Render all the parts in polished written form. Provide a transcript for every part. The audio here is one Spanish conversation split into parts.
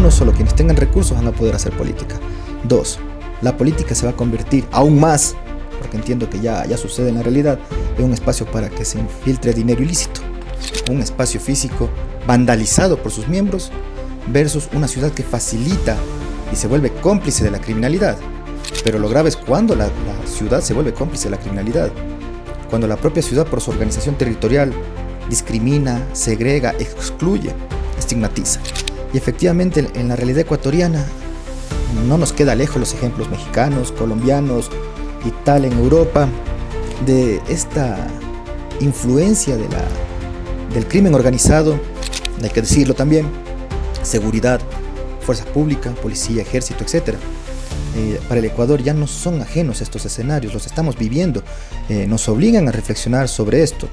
no solo quienes tengan recursos van a poder hacer política. 2. La política se va a convertir aún más, porque entiendo que ya sucede en la realidad, en un espacio para que se infiltre dinero ilícito. Un espacio físico vandalizado por sus miembros versus una ciudad que facilita y se vuelve cómplice de la criminalidad. Pero lo grave es cuando la ciudad se vuelve cómplice de la criminalidad. Cuando la propia ciudad, por su organización territorial, discrimina, segrega, excluye, estigmatiza. Y efectivamente en la realidad ecuatoriana no nos queda lejos los ejemplos mexicanos, colombianos y tal en Europa de esta influencia del crimen organizado, hay que decirlo también, seguridad, fuerza pública, policía, ejército, etc. Para el Ecuador ya no son ajenos estos escenarios, los estamos viviendo, nos obligan a reflexionar sobre esto.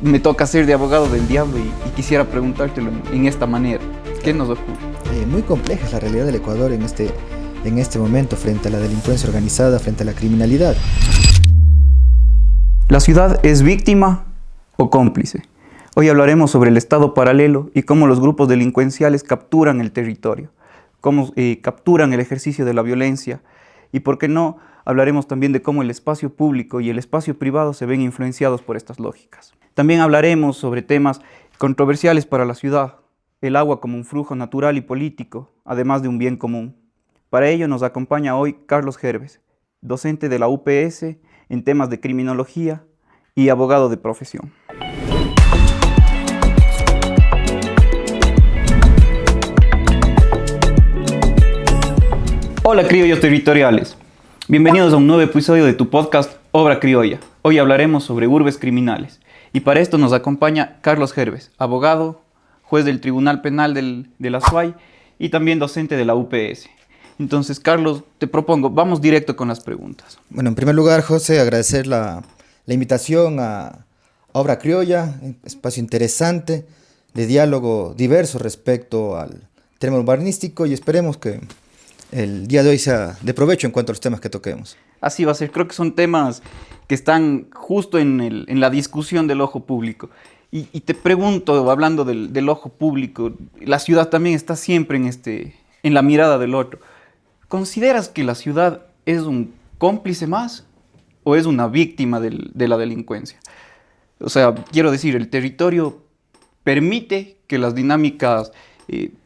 Me toca ser de abogado del diablo y quisiera preguntártelo en esta manera. ¿Qué nos ocurre? Muy compleja es la realidad del Ecuador en este momento frente a la delincuencia organizada, frente a la criminalidad. ¿La ciudad es víctima o cómplice? Hoy hablaremos sobre el Estado paralelo y cómo los grupos delincuenciales capturan el territorio, cómo capturan el ejercicio de la violencia y, por qué no, hablaremos también de cómo el espacio público y el espacio privado se ven influenciados por estas lógicas. También hablaremos sobre temas controversiales para la ciudad, el agua como un flujo natural y político, además de un bien común. Para ello nos acompaña hoy Carlos Gerbes, docente de la UPS en temas de criminología y abogado de profesión. Hola criollos territoriales, bienvenidos a un nuevo episodio de tu podcast Obra Criolla. Hoy hablaremos sobre urbes criminales y para esto nos acompaña Carlos Gerbes, abogado, juez del Tribunal Penal de la SUAY y también docente de la UPS. Entonces, Carlos, te propongo, vamos directo con las preguntas. Bueno, en primer lugar, José, agradecer la invitación a Obra Criolla, un espacio interesante de diálogo diverso respecto al tema urbanístico y esperemos que el día de hoy sea de provecho en cuanto a los temas que toquemos. Así va a ser, creo que son temas que están justo en la discusión del ojo público. Y te pregunto, hablando del ojo público, la ciudad también está siempre en la mirada del otro. ¿Consideras que la ciudad es un cómplice más o es una víctima de la delincuencia? O sea, quiero decir, el territorio permite que las dinámicas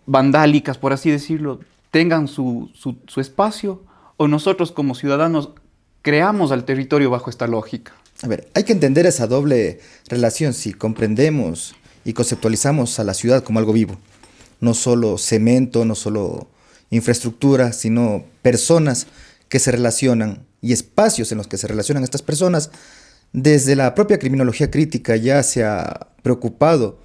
vandálicas, por así decirlo, tengan su espacio, o nosotros como ciudadanos creamos al territorio bajo esta lógica. A ver, hay que entender esa doble relación si comprendemos y conceptualizamos a la ciudad como algo vivo. No solo cemento, no solo infraestructura, sino personas que se relacionan y espacios en los que se relacionan estas personas. Desde la propia criminología crítica ya se ha preocupado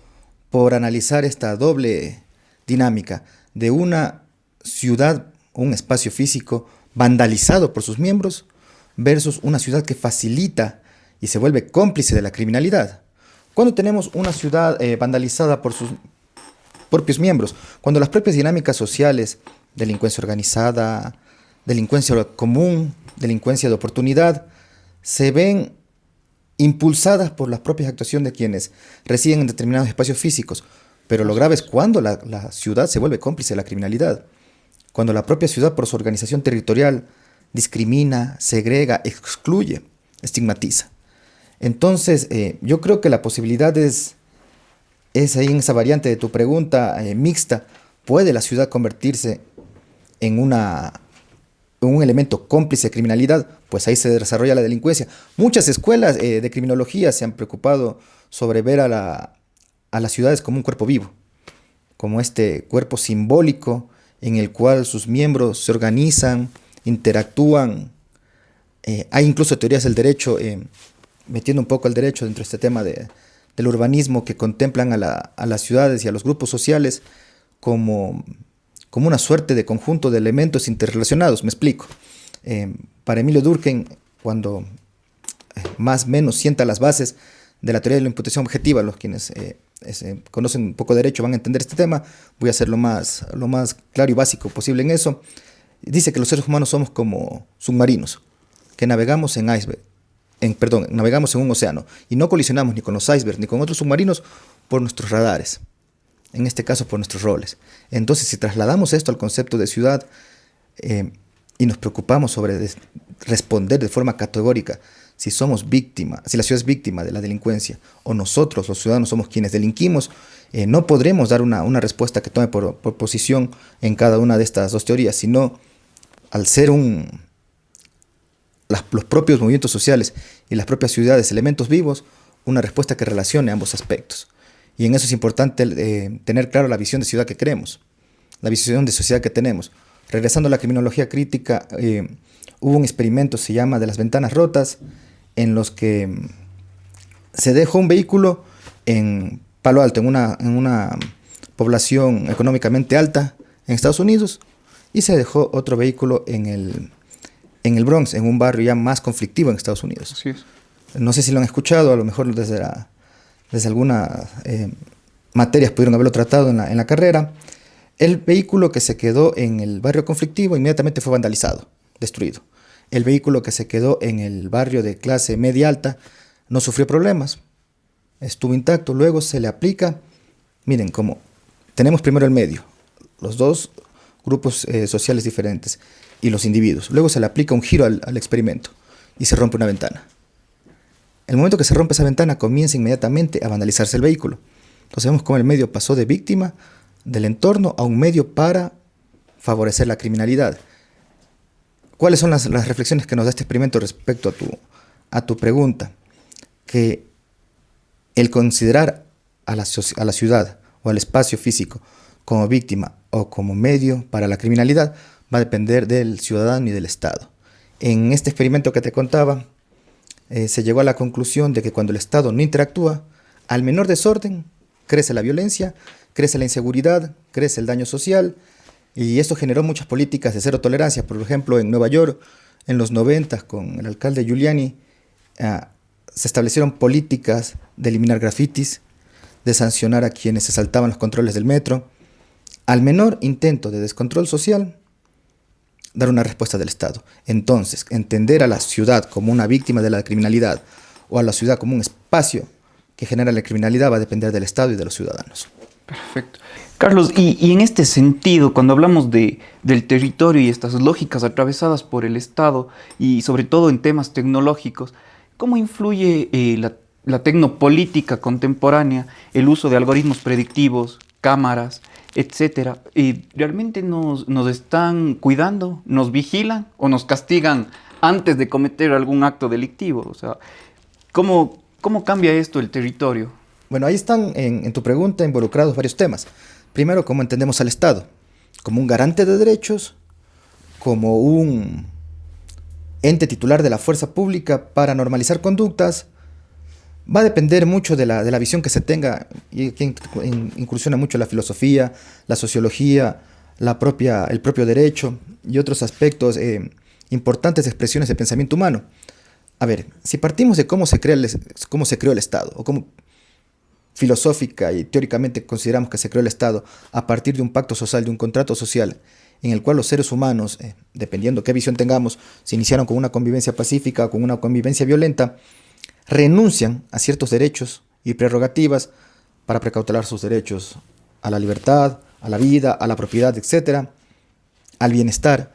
por analizar esta doble dinámica de una ciudad, un espacio físico vandalizado por sus miembros versus una ciudad que facilita y se vuelve cómplice de la criminalidad. Cuando tenemos una ciudad vandalizada por sus propios miembros, cuando las propias dinámicas sociales, delincuencia organizada, delincuencia común, delincuencia de oportunidad, se ven impulsadas por las propias actuaciones de quienes residen en determinados espacios físicos. Pero lo grave es cuando la ciudad se vuelve cómplice de la criminalidad. Cuando la propia ciudad, por su organización territorial, discrimina, segrega, excluye, estigmatiza. Entonces, yo creo que la posibilidad es ahí en esa variante de tu pregunta mixta. ¿Puede la ciudad convertirse en un elemento cómplice de criminalidad? Pues ahí se desarrolla la delincuencia. Muchas escuelas de criminología se han preocupado sobre ver a las ciudades como un cuerpo vivo, como este cuerpo simbólico en el cual sus miembros se organizan, interactúan. Hay incluso teorías del derecho, metiendo un poco el derecho dentro de este tema del urbanismo, que contemplan a las ciudades y a los grupos sociales como una suerte de conjunto de elementos interrelacionados. Me explico. Para Emilio Durkheim, cuando más o menos sienta las bases de la teoría de la imputación objetiva, los quienes conocen un poco de derecho van a entender este tema. Voy a ser lo más claro y básico posible en eso. Dice que los seres humanos somos como submarinos, que navegamos navegamos en un océano y no colisionamos ni con los icebergs ni con otros submarinos por nuestros radares. en este caso por nuestros roles. Entonces, si trasladamos esto al concepto de ciudad y nos preocupamos sobre responder de forma categórica si somos víctimas, si la ciudad es víctima de la delincuencia o nosotros, los ciudadanos, somos quienes delinquimos, no podremos dar una respuesta que tome por posición en cada una de estas dos teorías, sino al ser los propios movimientos sociales y las propias ciudades elementos vivos, una respuesta que relacione ambos aspectos. Y en eso es importante tener claro la visión de ciudad que queremos, la visión de sociedad que tenemos. Regresando a la criminología crítica, hubo un experimento, se llama de las ventanas rotas, en los que se dejó un vehículo en Palo Alto, en una población económicamente alta en Estados Unidos, y se dejó otro vehículo en el Bronx, en un barrio ya más conflictivo en Estados Unidos. Así es. No sé si lo han escuchado, a lo mejor desde algunas materias pudieron haberlo tratado en la carrera. El vehículo que se quedó en el barrio conflictivo inmediatamente fue vandalizado, destruido. El vehículo que se quedó en el barrio de clase media alta no sufrió problemas, estuvo intacto. Luego se le aplica, miren, como tenemos primero el medio, los dos grupos sociales diferentes y los individuos. Luego se le aplica un giro al experimento y se rompe una ventana. El momento que se rompe esa ventana comienza inmediatamente a vandalizarse el vehículo. Entonces vemos cómo el medio pasó de víctima del entorno a un medio para favorecer la criminalidad. ¿Cuáles son las reflexiones que nos da este experimento respecto a tu pregunta? Que el considerar a la ciudad o al espacio físico como víctima o como medio para la criminalidad va a depender del ciudadano y del Estado. En este experimento que te contaba, se llegó a la conclusión de que cuando el Estado no interactúa, al menor desorden crece la violencia, crece la inseguridad, crece el daño social, y esto generó muchas políticas de cero tolerancia. Por ejemplo, en Nueva York, en los 90, con el alcalde Giuliani, se establecieron políticas de eliminar grafitis, de sancionar a quienes se saltaban los controles del metro. Al menor intento de descontrol social, dar una respuesta del Estado. Entonces, entender a la ciudad como una víctima de la criminalidad o a la ciudad como un espacio que genera la criminalidad va a depender del Estado y de los ciudadanos. Perfecto. Carlos, y en este sentido, cuando hablamos del territorio y estas lógicas atravesadas por el Estado y sobre todo en temas tecnológicos, ¿cómo influye la tecnopolítica contemporánea, el uso de algoritmos predictivos, cámaras, etcétera? ¿Realmente nos están cuidando, nos vigilan o nos castigan antes de cometer algún acto delictivo? O sea, ¿cómo cambia esto el territorio? Bueno, ahí están en tu pregunta involucrados varios temas. Primero, ¿cómo entendemos al Estado? Como un garante de derechos, como un ente titular de la fuerza pública para normalizar conductas. Va a depender mucho de la visión que se tenga, y aquí incursiona mucho la filosofía, la sociología, el propio derecho y otros aspectos importantes de expresiones de pensamiento humano. A ver, si partimos de cómo se creó el Estado, o cómo filosófica y teóricamente consideramos que se creó el Estado a partir de un pacto social, de un contrato social, en el cual los seres humanos, dependiendo qué visión tengamos, se iniciaron con una convivencia pacífica o con una convivencia violenta, renuncian a ciertos derechos y prerrogativas para precautelar sus derechos a la libertad, a la vida, a la propiedad, etc., al bienestar.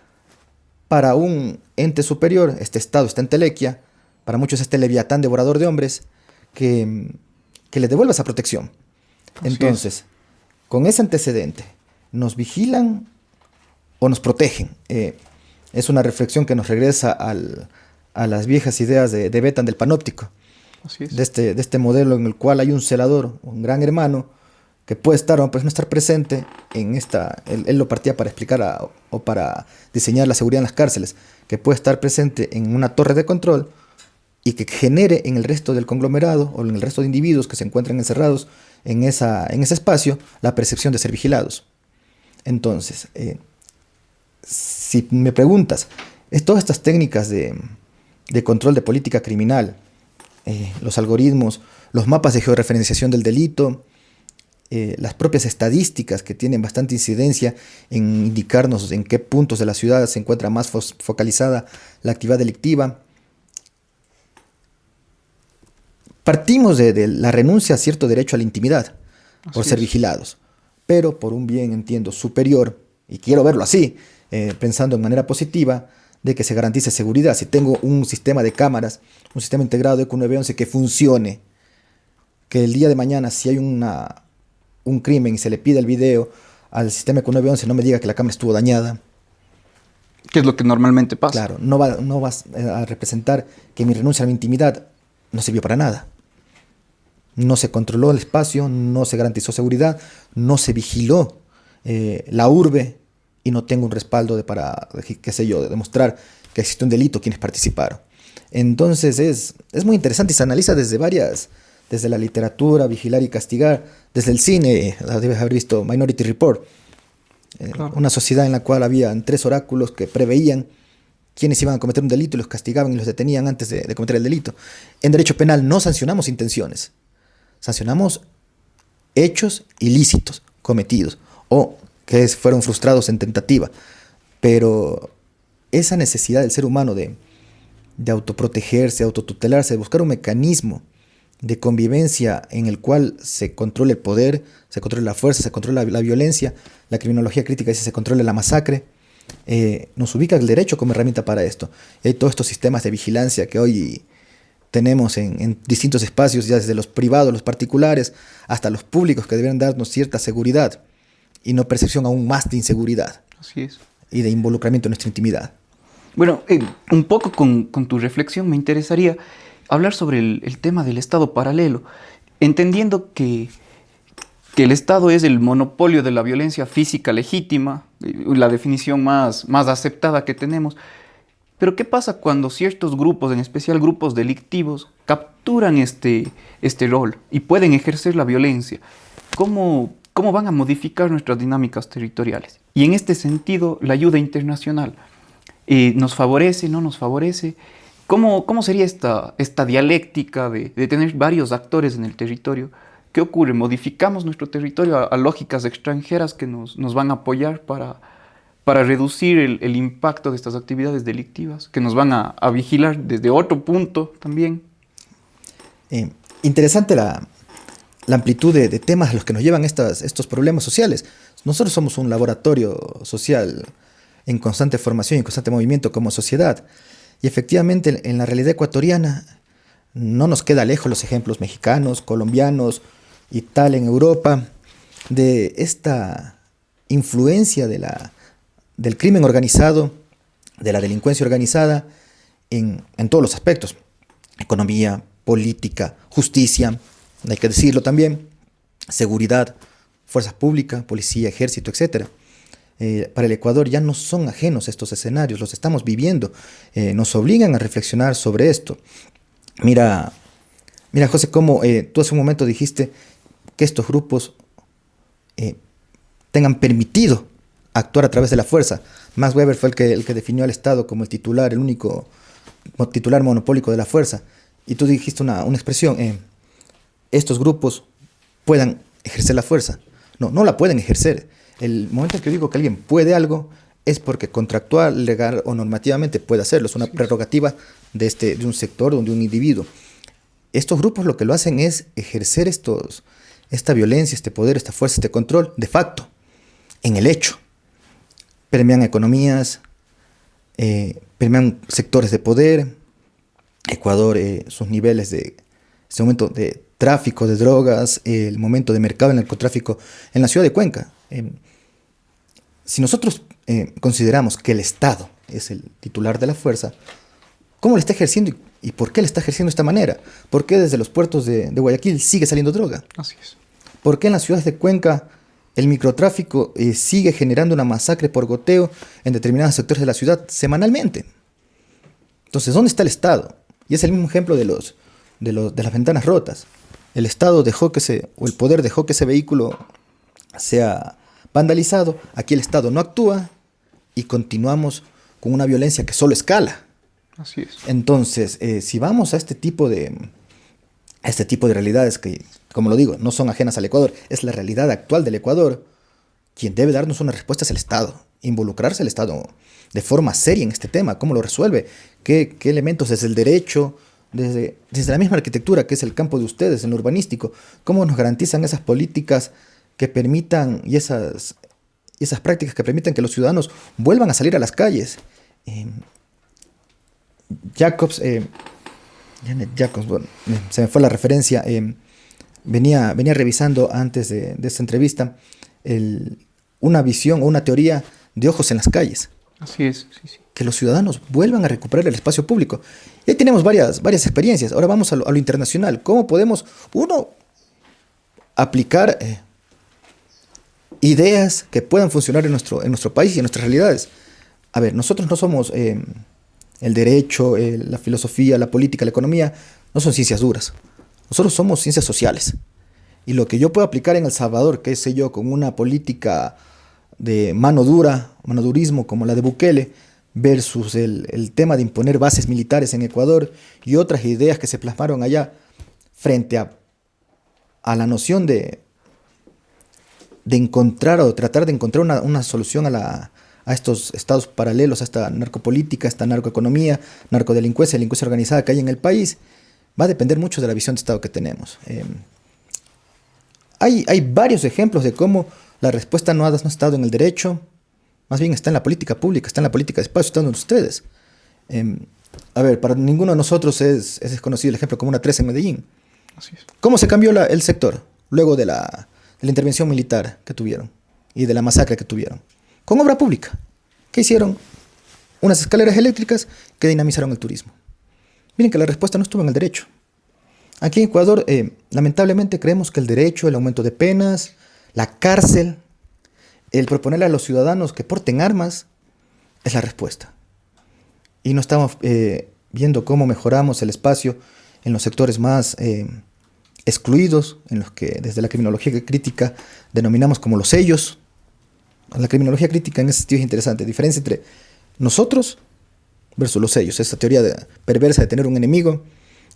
Para un ente superior, este Estado, esta entelequia, para muchos este leviatán devorador de hombres, que le devuelva esa protección. Entonces, con ese antecedente, ¿nos vigilan o nos protegen? Es una reflexión que nos regresa a las viejas ideas de Bethan del panóptico. Así es. De este modelo en el cual hay un celador, un gran hermano, que puede estar o puede no estar presente en esta. Él lo partía para explicar o para diseñar la seguridad en las cárceles, que puede estar presente en una torre de control y que genere en el resto del conglomerado o en el resto de individuos que se encuentran encerrados en ese espacio la percepción de ser vigilados. Entonces, si me preguntas, todas estas técnicas de control de política criminal, los algoritmos, los mapas de georreferenciación del delito, las propias estadísticas que tienen bastante incidencia en indicarnos en qué puntos de la ciudad se encuentra más focalizada la actividad delictiva. Partimos de la renuncia a cierto derecho a la intimidad por ser vigilados. pero por un bien, entiendo, superior, y quiero verlo así, pensando en manera positiva, de que se garantice seguridad. Si tengo un sistema de cámaras, un sistema integrado de ECU 911 que funcione, que el día de mañana, si hay un crimen y se le pide el video al sistema ECU 911, no me diga que la cámara estuvo dañada. ¿Qué es lo que normalmente pasa? Claro, no va a representar que mi renuncia a mi intimidad no sirvió para nada. No se controló el espacio, no se garantizó seguridad, no se vigiló la urbe, y no tengo un respaldo para, qué sé yo, de demostrar que existe un delito quienes participaron. Entonces es muy interesante y se analiza desde la literatura, Vigilar y Castigar, desde el cine, debes haber visto Minority Report, claro. Una sociedad en la cual habían 3 oráculos que preveían quiénes iban a cometer un delito y los castigaban y los detenían antes de cometer el delito. En derecho penal no sancionamos intenciones, sancionamos hechos ilícitos cometidos o que fueron frustrados en tentativa, pero esa necesidad del ser humano de autoprotegerse, autotutelarse, de buscar un mecanismo de convivencia en el cual se controle el poder, se controle la fuerza, se controle la violencia, la criminología crítica dice se controle la masacre, nos ubica el derecho como herramienta para esto. Y hay todos estos sistemas de vigilancia que hoy tenemos en distintos espacios, ya desde los privados, los particulares, hasta los públicos, que deben darnos cierta seguridad y no percepción aún más de inseguridad. Así es. Y de involucramiento en nuestra intimidad. Bueno, un poco con tu reflexión me interesaría hablar sobre el tema del Estado paralelo, entendiendo que el Estado es el monopolio de la violencia física legítima, la definición más aceptada que tenemos. Pero ¿qué pasa cuando ciertos grupos, en especial grupos delictivos, capturan este rol y pueden ejercer la violencia? ¿Cómo van a modificar nuestras dinámicas territoriales? Y en este sentido, la ayuda internacional, ¿nos favorece, no nos favorece? ¿Cómo sería esta dialéctica de tener varios actores en el territorio? ¿Qué ocurre? ¿Modificamos nuestro territorio a lógicas extranjeras que nos van a apoyar para reducir el impacto de estas actividades delictivas, que nos van a vigilar desde otro punto también? Interesante la amplitud de temas a los que nos llevan estos problemas sociales. Nosotros somos un laboratorio social en constante formación y en constante movimiento como sociedad. Y efectivamente en la realidad ecuatoriana no nos queda lejos los ejemplos mexicanos, colombianos y tal en Europa, de esta influencia del crimen organizado, de la delincuencia organizada en todos los aspectos: economía, política, justicia, hay que decirlo también, seguridad, fuerza pública, policía, ejército, etc. Para el Ecuador ya no son ajenos estos escenarios, los estamos viviendo, nos obligan a reflexionar sobre esto. Mira José, cómo tú hace un momento dijiste que estos grupos tengan permitido actuar a través de la fuerza. Max Weber fue el que definió al Estado como el único titular monopólico de la fuerza. Y tú dijiste una expresión, estos grupos puedan ejercer la fuerza. No la pueden ejercer. El momento en que yo digo que alguien puede algo es porque contractual, legal o normativamente puede hacerlo. Es una prerrogativa de un sector o de un individuo. Estos grupos lo que lo hacen es ejercer esta violencia, este poder, esta fuerza, este control de facto, en el hecho. Permean economías, permean sectores de poder. Ecuador, sus niveles ese momento de tráfico de drogas, el momento de mercado del narcotráfico en la ciudad de Cuenca. Si nosotros consideramos que el Estado es el titular de la fuerza, ¿cómo lo está ejerciendo y por qué lo está ejerciendo de esta manera? ¿Por qué desde los puertos de Guayaquil sigue saliendo droga? Así es. ¿Por qué en las ciudades de Cuenca el microtráfico sigue generando una masacre por goteo en determinados sectores de la ciudad semanalmente? Entonces, ¿dónde está el Estado? Y es el mismo ejemplo de las ventanas rotas. El Estado el poder dejó que ese vehículo sea vandalizado. Aquí el Estado no actúa y continuamos con una violencia que solo escala. Así es. Entonces, si vamos a este tipo de realidades que, como lo digo, no son ajenas al Ecuador, es la realidad actual del Ecuador, quien debe darnos una respuesta es el Estado. Involucrarse el Estado de forma seria en este tema. ¿Cómo lo resuelve? ¿Qué elementos desde el derecho, desde la misma arquitectura que es el campo de ustedes, en lo urbanístico, cómo nos garantizan esas políticas que permitan, y esas prácticas que permitan que los ciudadanos vuelvan a salir a las calles. Jacobs, Janet Jacobs, bueno, se me fue la referencia, venía revisando antes de esta entrevista una visión o una teoría de ojos en las calles. Así es, sí, sí. Que los ciudadanos vuelvan a recuperar el espacio público. Y ahí tenemos varias experiencias. Ahora vamos a lo internacional. ¿Cómo podemos, uno, aplicar ideas que puedan funcionar en nuestro país y en nuestras realidades? A ver, nosotros no somos el derecho, la filosofía, la política, la economía, no son ciencias duras. Nosotros somos ciencias sociales. Y lo que yo puedo aplicar en El Salvador, qué sé yo, con una política de manodurismo como la de Bukele, versus el tema de imponer bases militares en Ecuador y otras ideas que se plasmaron allá frente a la noción de encontrar o tratar de encontrar una solución a estos estados paralelos, a esta narcopolítica, a esta narcoeconomía, narcodelincuencia, delincuencia organizada que hay en el país, va a depender mucho de la visión de Estado que tenemos. Hay varios ejemplos de cómo la respuesta no ha estado en el derecho, más bien está en la política pública, está en la política de espacio, están ustedes. A ver, para ninguno de nosotros es desconocido el ejemplo Comuna 13 en Medellín. Así es. ¿Cómo se cambió el sector luego de la intervención militar que tuvieron y de la masacre que tuvieron? Con obra pública. ¿Qué hicieron? Unas escaleras eléctricas que dinamizaron el turismo. Miren que la respuesta no estuvo en el derecho. Aquí en Ecuador, lamentablemente creemos que el derecho, el aumento de penas, la cárcel, el proponerle a los ciudadanos que porten armas es la respuesta. Y no estamos viendo cómo mejoramos el espacio en los sectores más excluidos, en los que desde la criminología crítica denominamos como los sellos. La criminología crítica en ese sentido es interesante. Diferencia entre nosotros versus los sellos. Esa teoría perversa de tener un enemigo,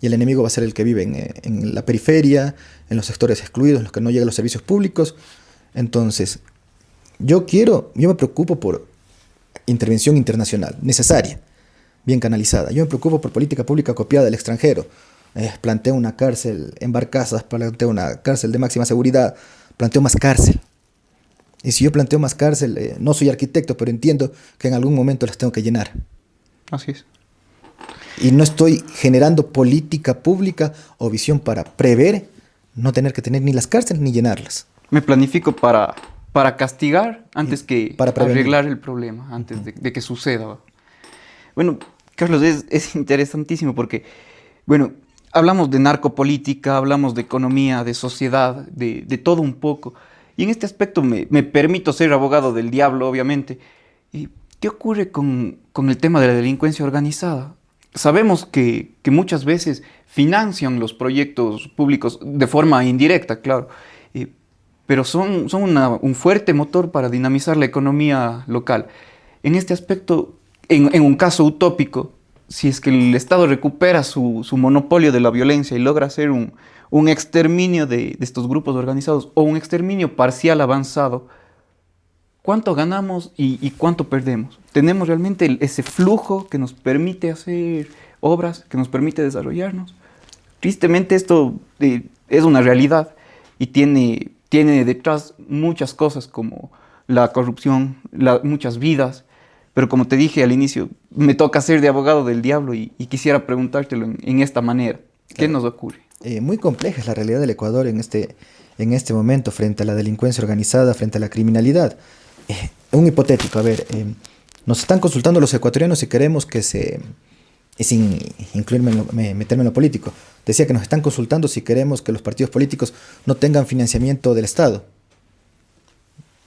y el enemigo va a ser el que vive en la periferia, en los sectores excluidos, en los que no llegan los servicios públicos. Entonces, yo me preocupo por intervención internacional, necesaria, bien canalizada. Yo me preocupo por política pública copiada del extranjero. Planteo una cárcel en Barcazas, planteo una cárcel de máxima seguridad, planteo más cárcel. Y si yo planteo más cárcel, no soy arquitecto, pero entiendo que en algún momento las tengo que llenar. Así es. Y no estoy generando política pública o visión para prever no tener que tener ni las cárceles ni llenarlas. Me planifico para castigar antes que para arreglar el problema, antes de que suceda. Bueno, Carlos, es interesantísimo porque, bueno, hablamos de narcopolítica, hablamos de economía, de sociedad, de todo un poco. Y en este aspecto me permito ser abogado del diablo, obviamente. ¿Y qué ocurre con el tema de la delincuencia organizada? Sabemos que muchas veces financian los proyectos públicos de forma indirecta, claro, pero son un fuerte motor para dinamizar la economía local. En este aspecto, en un caso utópico, si es que el Estado recupera su monopolio de la violencia y logra hacer un exterminio de estos grupos organizados o un exterminio parcial avanzado, ¿cuánto ganamos y cuánto perdemos? ¿Tenemos realmente ese flujo que nos permite hacer obras, que nos permite desarrollarnos? Tristemente esto es una realidad y tiene detrás muchas cosas como la corrupción, muchas vidas, pero como te dije al inicio, me toca ser de abogado del diablo y quisiera preguntártelo en esta manera. ¿Qué nos ocurre? Muy compleja es la realidad del Ecuador en este momento frente a la delincuencia organizada, frente a la criminalidad. Un hipotético, a ver, nos están consultando los ecuatorianos si queremos que y sin meterme en lo político, decía que nos están consultando si queremos que los partidos políticos no tengan financiamiento del Estado.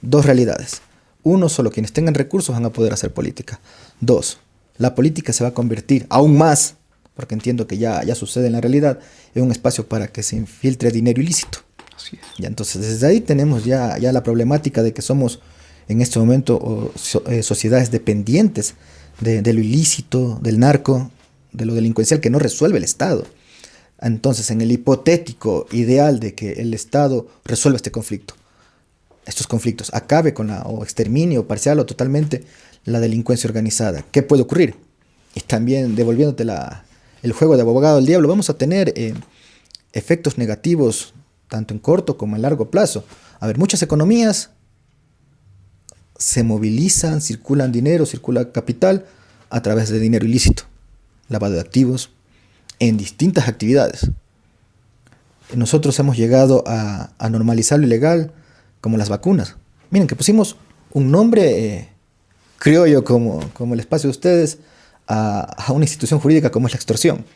Dos realidades. Uno, solo quienes tengan recursos van a poder hacer política. Dos, la política se va a convertir aún más, porque entiendo que ya sucede en la realidad, en un espacio para que se infiltre dinero ilícito. Así es. Ya, entonces, desde ahí tenemos ya la problemática de que somos en este momento sociedades dependientes de lo ilícito, del narco, de lo delincuencial que no resuelve el Estado. Entonces, en el hipotético ideal de que el Estado resuelva estos conflictos, acabe con o extermine o parcial o totalmente la delincuencia organizada, ¿qué puede ocurrir? Y también, devolviéndote el juego de abogado del diablo, vamos a tener efectos negativos tanto en corto como en largo plazo. A ver, muchas economías se movilizan, circulan dinero, circula capital a través de dinero ilícito, lavado de activos, en distintas actividades. Nosotros hemos llegado a normalizar lo ilegal como las vacunas. Miren, que pusimos un nombre criollo como el espacio de ustedes a una institución jurídica como es la extorsión.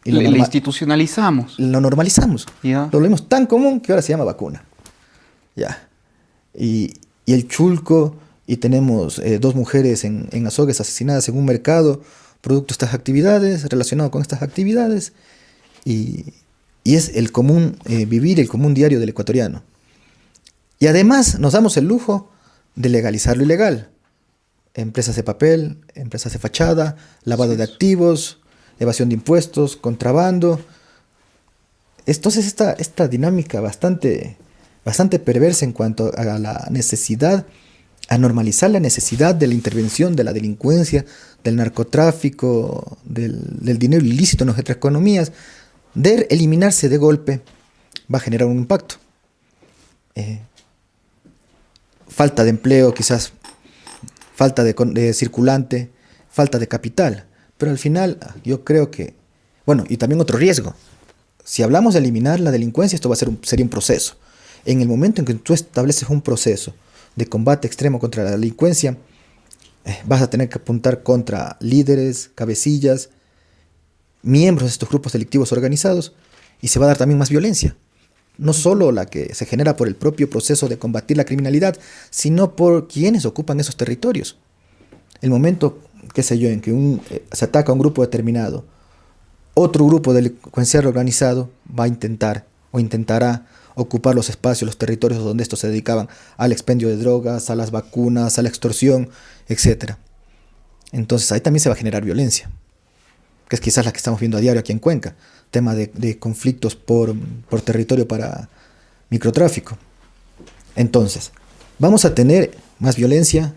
Y le institucionalizamos. Lo normalizamos. Ya. Lo vemos tan común que ahora se llama vacuna. Ya. Y el chulco, y tenemos 2 mujeres en Azogues asesinadas en un mercado, producto de estas actividades, relacionado con estas actividades, y es el común vivir, el común diario del ecuatoriano. Y además nos damos el lujo de legalizar lo ilegal. Empresas de papel, empresas de fachada, lavado de activos, evasión de impuestos, contrabando. Entonces esta dinámica bastante perversa en cuanto a la necesidad, a normalizar la necesidad de la intervención de la delincuencia, del narcotráfico, del dinero ilícito en nuestras economías, de eliminarse de golpe, va a generar un impacto. Falta de empleo, quizás falta de circulante, falta de capital. Pero al final yo creo que, bueno, y también otro riesgo. Si hablamos de eliminar la delincuencia, esto sería un proceso. En el momento en que tú estableces un proceso de combate extremo contra la delincuencia, vas a tener que apuntar contra líderes, cabecillas, miembros de estos grupos delictivos organizados, y se va a dar también más violencia. No solo la que se genera por el propio proceso de combatir la criminalidad, sino por quienes ocupan esos territorios. El momento, qué sé yo, en que se ataca a un grupo determinado, otro grupo delincuencial organizado va a intentar o intentará ocupar los espacios, los territorios donde estos se dedicaban al expendio de drogas, a las vacunas, a la extorsión, etc. Entonces ahí también se va a generar violencia, que es quizás la que estamos viendo a diario aquí en Cuenca, tema de conflictos por territorio para microtráfico. Entonces, vamos a tener más violencia,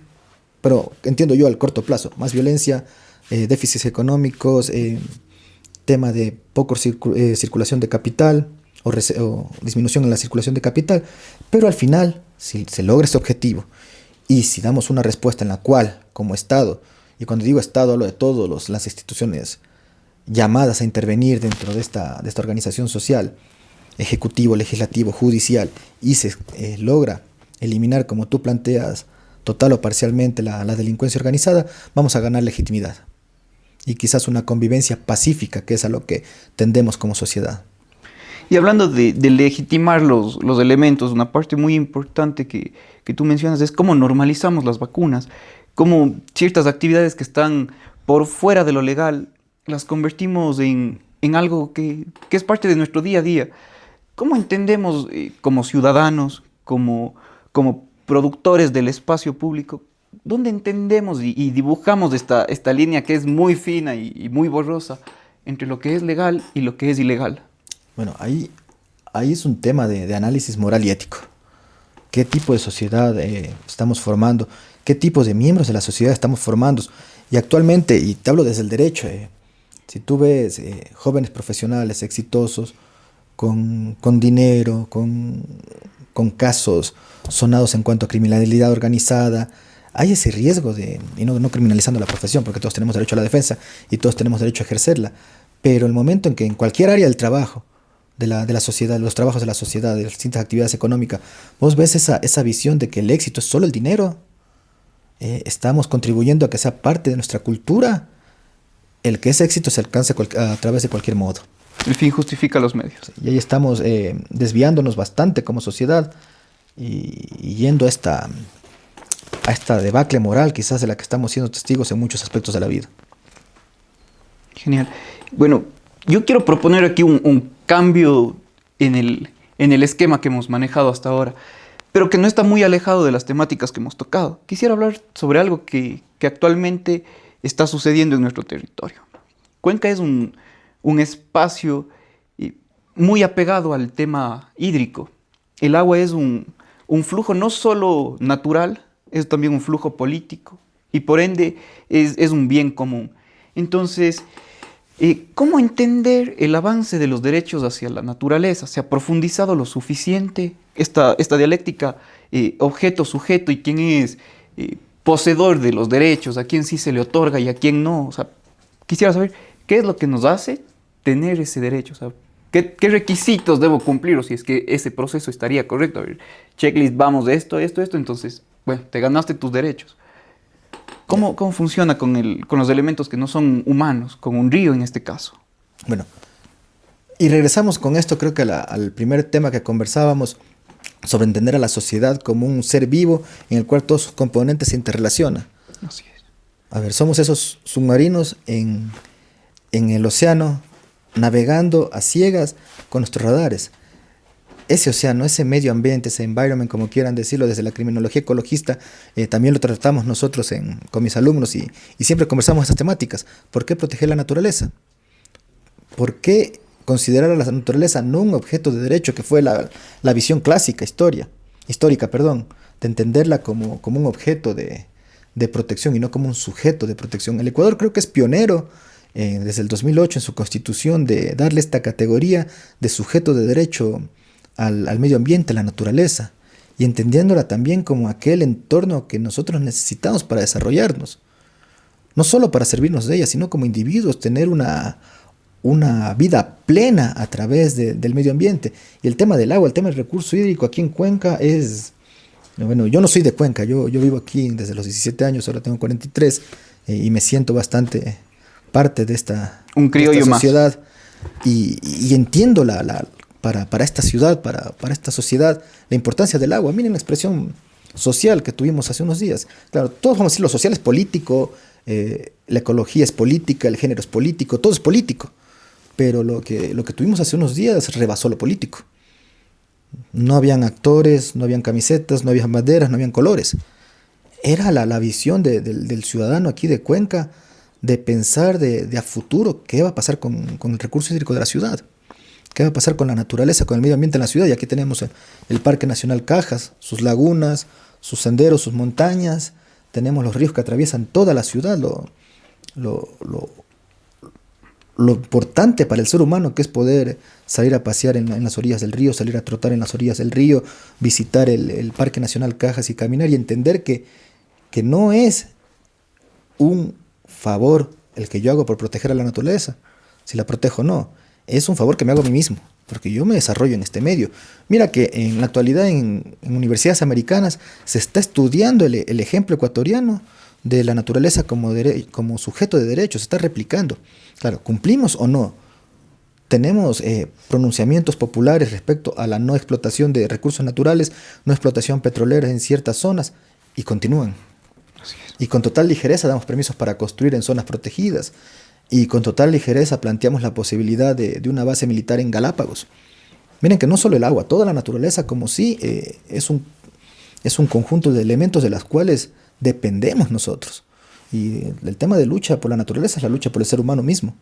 pero entiendo yo al corto plazo, más violencia, déficits económicos, tema de poca circulación de capital o disminución en la circulación de capital, pero al final, si se logra ese objetivo y si damos una respuesta en la cual, como Estado, y cuando digo Estado hablo de todas las instituciones llamadas a intervenir dentro de esta organización social, ejecutivo, legislativo, judicial, y se logra eliminar, como tú planteas, total o parcialmente la delincuencia organizada, vamos a ganar legitimidad y quizás una convivencia pacífica, que es a lo que tendemos como sociedad. Y hablando de legitimar los elementos, una parte muy importante que tú mencionas es cómo normalizamos las vacunas, cómo ciertas actividades que están por fuera de lo legal las convertimos en algo que es parte de nuestro día a día. ¿Cómo entendemos como ciudadanos, como productores del espacio público, dónde entendemos y dibujamos esta línea que es muy fina y muy borrosa entre lo que es legal y lo que es ilegal? Bueno, ahí es un tema de análisis moral y ético. ¿Qué tipo de sociedad estamos formando? ¿Qué tipo de miembros de la sociedad estamos formando? Y actualmente, y te hablo desde el derecho, si tú ves jóvenes profesionales exitosos, con dinero, con casos sonados en cuanto a criminalidad organizada, hay ese riesgo y no criminalizando la profesión, porque todos tenemos derecho a la defensa y todos tenemos derecho a ejercerla, pero el momento en que en cualquier área del trabajo, de la sociedad, los trabajos de la sociedad, de las distintas actividades económicas, vos ves esa visión de que el éxito es solo el dinero, estamos contribuyendo a que sea parte de nuestra cultura, el que ese éxito se alcance a través de cualquier modo. El fin justifica los medios. Y ahí estamos desviándonos bastante como sociedad y yendo a esta debacle moral quizás de la que estamos siendo testigos en muchos aspectos de la vida. Genial. Bueno, yo quiero proponer aquí un cambio en el esquema que hemos manejado hasta ahora, pero que no está muy alejado de las temáticas que hemos tocado. Quisiera hablar sobre algo que actualmente está sucediendo en nuestro territorio. Cuenca es un espacio muy apegado al tema hídrico. El agua es un flujo no solo natural, es también un flujo político y por ende es un bien común. Entonces, ¿cómo entender el avance de los derechos hacia la naturaleza? ¿Se ha profundizado lo suficiente esta dialéctica objeto-sujeto y quién es poseedor de los derechos, a quién sí se le otorga y a quién no. O sea, quisiera saber qué es lo que nos hace tener ese derecho. O sea, ¿qué requisitos debo cumplir o si es que ese proceso estaría correcto? A ver, checklist, vamos de esto, entonces, bueno, te ganaste tus derechos. ¿Cómo funciona con los elementos que no son humanos, con un río en este caso? Bueno, y regresamos con esto, creo que al primer tema que conversábamos, sobre entender a la sociedad como un ser vivo en el cual todos sus componentes se interrelacionan. Así es. A ver, somos esos submarinos en el océano, navegando a ciegas con nuestros radares. Ese océano, ese medio ambiente, ese environment, como quieran decirlo, desde la criminología ecologista, también lo tratamos nosotros con mis alumnos y siempre conversamos estas temáticas. ¿Por qué proteger la naturaleza? ¿Por qué considerar a la naturaleza no un objeto de derecho, que fue la visión clásica, histórica, de entenderla como un objeto de protección y no como un sujeto de protección? El Ecuador creo que es pionero desde el 2008 en su constitución de darle esta categoría de sujeto de derecho al medio ambiente, a la naturaleza, y entendiéndola también como aquel entorno que nosotros necesitamos para desarrollarnos, no solo para servirnos de ella, sino como individuos, tener una vida plena a través del medio ambiente. Y el tema del agua, el tema del recurso hídrico aquí en Cuenca es... Bueno, yo no soy de Cuenca, yo vivo aquí desde los 17 años, ahora tengo 43, y me siento bastante parte de esta sociedad. Y entiendo para esta ciudad, para esta sociedad, la importancia del agua. Miren la expresión social que tuvimos hace unos días. Claro, todos vamos a decir, lo social es político, la ecología es política, el género es político, todo es político. Pero lo que tuvimos hace unos días rebasó lo político. No habían actores, no habían camisetas, no habían banderas, no habían colores. Era la visión del ciudadano aquí de Cuenca de pensar de a futuro qué va a pasar con el recurso hídrico de la ciudad. ¿Qué va a pasar con la naturaleza, con el medio ambiente en la ciudad? Y aquí tenemos el Parque Nacional Cajas, sus lagunas, sus senderos, sus montañas. Tenemos los ríos que atraviesan toda la ciudad. Lo importante para el ser humano que es poder salir a pasear en las orillas del río, salir a trotar en las orillas del río, visitar el Parque Nacional Cajas y caminar y entender que no es un favor el que yo hago por proteger a la naturaleza, si la protejo o no. Es un favor que me hago a mí mismo, porque yo me desarrollo en este medio. Mira que en la actualidad en universidades americanas se está estudiando el ejemplo ecuatoriano de la naturaleza como sujeto de derechos, se está replicando. Claro, ¿cumplimos o no? Tenemos pronunciamientos populares respecto a la no explotación de recursos naturales, no explotación petrolera en ciertas zonas, y continúan. Y con total ligereza damos permisos para construir en zonas protegidas. Y con total ligereza planteamos la posibilidad de una base militar en Galápagos. Miren que no solo el agua, toda la naturaleza como sí es un conjunto de elementos de las cuales dependemos nosotros. Y el tema de lucha por la naturaleza es la lucha por el ser humano mismo.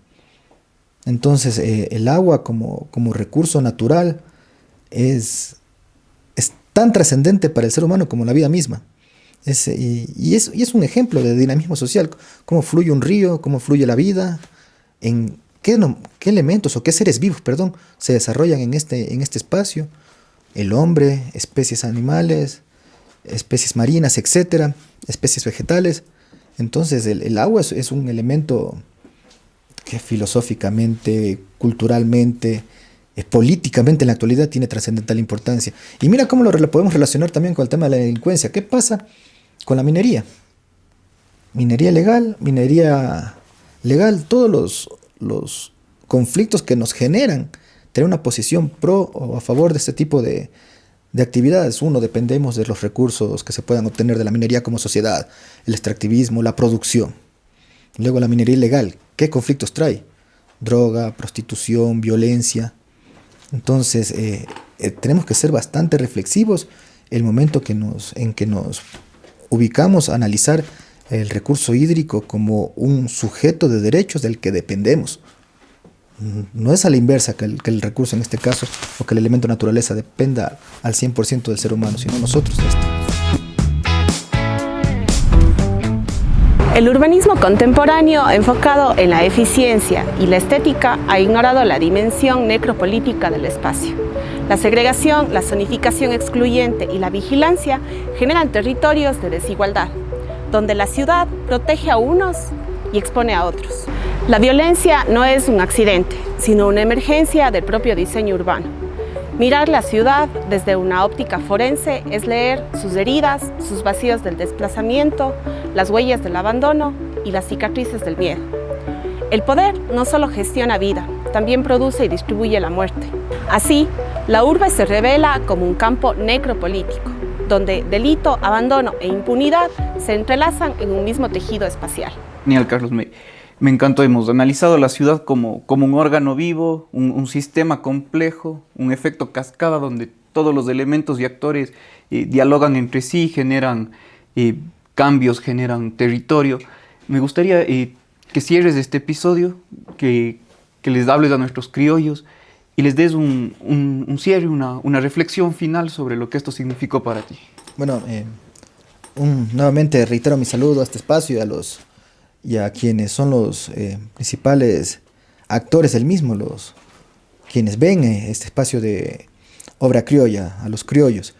Entonces el agua como recurso natural es tan trascendente para el ser humano como la vida misma. Y es un ejemplo de dinamismo social, cómo fluye un río, cómo fluye la vida, en qué elementos o qué seres vivos, se desarrollan en este espacio, el hombre, especies animales, especies marinas, etcétera, especies vegetales. Entonces el agua es un elemento que filosóficamente, culturalmente, políticamente en la actualidad tiene trascendental importancia. Y mira cómo lo podemos relacionar también con el tema de la delincuencia. ¿Qué pasa con la minería? Minería legal, todos los conflictos que nos generan tener una posición pro o a favor de este tipo de actividades. Uno, dependemos de los recursos que se puedan obtener de la minería como sociedad, el extractivismo, la producción. Luego la minería ilegal, ¿qué conflictos trae? Droga, prostitución, violencia. Entonces tenemos que ser bastante reflexivos el momento en que nos ubicamos a analizar el recurso hídrico como un sujeto de derechos del que dependemos. No es a la inversa que el recurso en este caso o que el elemento naturaleza dependa al 100% del ser humano, sino nosotros de esto. El urbanismo contemporáneo, enfocado en la eficiencia y la estética, ha ignorado la dimensión necropolítica del espacio. La segregación, la zonificación excluyente y la vigilancia generan territorios de desigualdad, donde la ciudad protege a unos y expone a otros. La violencia no es un accidente, sino una emergencia del propio diseño urbano. Mirar la ciudad desde una óptica forense es leer sus heridas, sus vacíos del desplazamiento, las huellas del abandono y las cicatrices del miedo. El poder no solo gestiona vida, también produce y distribuye la muerte. Así, la urbe se revela como un campo necropolítico, donde delito, abandono e impunidad se entrelazan en un mismo tejido espacial. Genial, Carlos. Me encantó. Hemos analizado la ciudad como un órgano vivo, un sistema complejo, un efecto cascada donde todos los elementos y actores dialogan entre sí, generan cambios, generan territorio. Me gustaría que cierres este episodio, que les hables a nuestros criollos y les des un cierre, una reflexión final sobre lo que esto significó para ti. Bueno, nuevamente reitero mi saludo a este espacio y a quienes son los principales actores del mismo, quienes ven este espacio de obra criolla, a los criollos.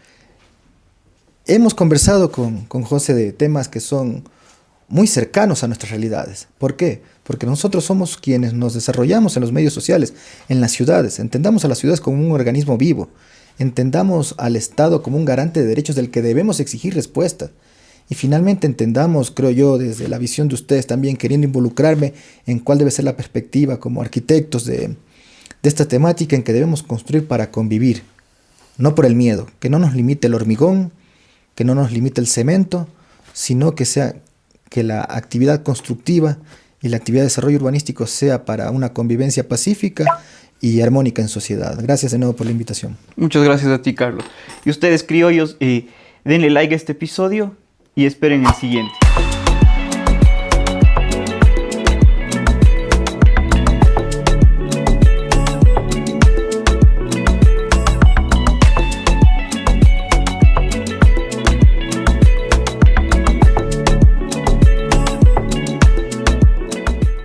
Hemos conversado con José de temas que son muy cercanos a nuestras realidades. ¿Por qué? Porque nosotros somos quienes nos desarrollamos en los medios sociales, en las ciudades. Entendamos a las ciudades como un organismo vivo. Entendamos al Estado como un garante de derechos del que debemos exigir respuesta. Y finalmente entendamos, creo yo, desde la visión de ustedes también, queriendo involucrarme en cuál debe ser la perspectiva como arquitectos de esta temática en que debemos construir para convivir, no por el miedo, que no nos limite el hormigón, que no nos limite el cemento, sino que la actividad constructiva y la actividad de desarrollo urbanístico sea para una convivencia pacífica y armónica en sociedad. Gracias de nuevo por la invitación. Muchas gracias a ti, Carlos. Y ustedes, criollos, denle like a este episodio y esperen el siguiente.